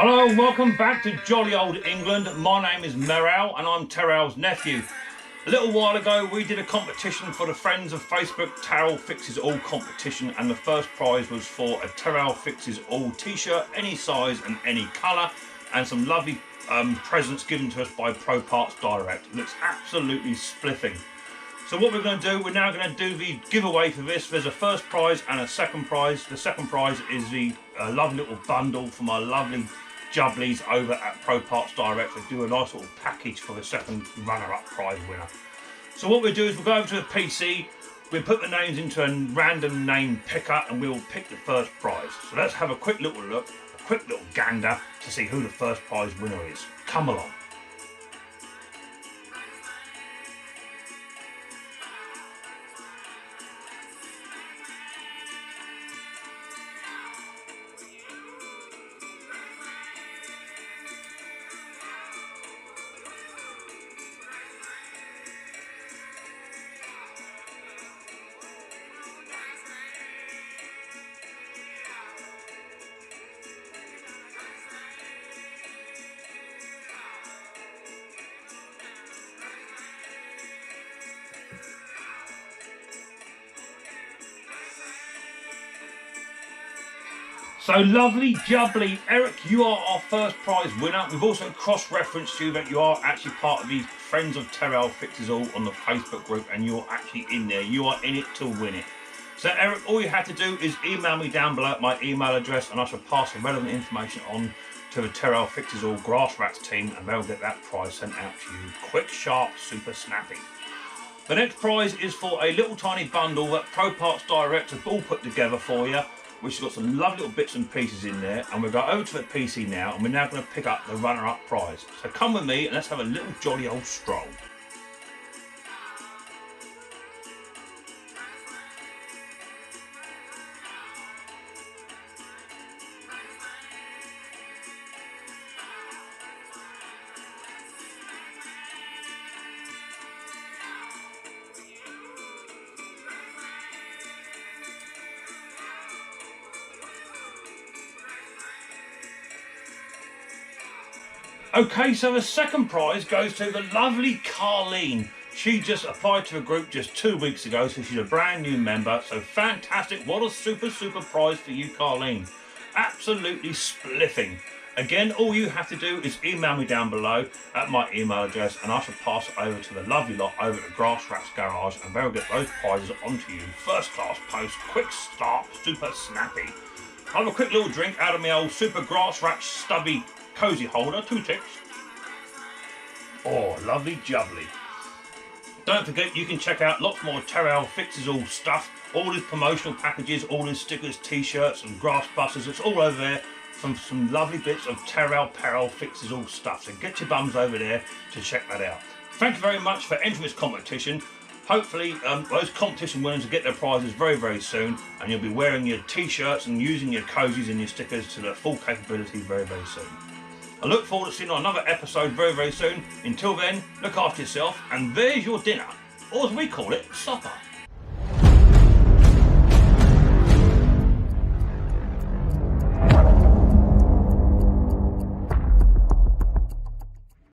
Hello and welcome back to jolly old England. My name is Taryl and I'm Taryl's nephew. A little while ago we did a competition for the Friends of Facebook Taryl Fixes All competition, and the first prize was for a Taryl Fixes All t-shirt, any size and any colour, and some lovely presents given to us by Pro Parts Direct. It looks absolutely spliffing. So what we're going to do, we're now going to do the giveaway for this. There's a first prize and a second prize. The second prize is the lovely little bundle from our lovely jubblies over at Pro Parts Direct. They do a nice little package for the second runner-up prize winner. So what we'll do is we'll go over to the PC, we'll put the names into a random name picker and we'll pick the first prize. So let's have a quick little look, a quick little gander to see who the first prize winner is. Come along. So lovely jubbly, Eric, you are our first prize winner. We've also cross-referenced you that you are actually part of the Friends of Taryl Fixes All on the Facebook group, and you're actually in there. You are in it to win it. So Eric, all you have to do is email me down below at my email address and I shall pass the relevant information on to the Taryl Fixes All Grass Rats team and they'll get that prize sent out to you. Quick, sharp, super snappy. The next prize is for a little tiny bundle that Pro Parts Direct have all put together for you, which has got some lovely little bits and pieces in there, and we'll go over to the PC now and we're now going to pick up the runner-up prize. So come with me and let's have a little jolly old stroll. Okay, so the second prize goes to the lovely Carleen. She just applied to the group just 2 weeks ago, so she's a brand new member. So fantastic. What a super prize for you, Carleen. Absolutely spliffing. Again, all you have to do is email me down below at my email address and I shall pass it over to the lovely lot over at the Grass Rats Garage and they'll get those prizes onto you. First class post, quick start, super snappy. I'll have a quick little drink out of my old super Grass Rat stubby cozy holder, 2 ticks. Oh, lovely jubbly. Don't forget you can check out lots more Taryl Fixes All stuff, all his promotional packages, all his stickers, t-shirts and grass busters. It's all over there from some lovely bits of Taryl Fixes All stuff. So get your bums over there to check that out. Thank you very much for entering this competition. Hopefully those competition winners will get their prizes very soon and you'll be wearing your t-shirts and using your cozies and your stickers to their full capability very soon. I look forward to seeing you on another episode very soon. Until then, look after yourself and there's your dinner, or as we call it, supper.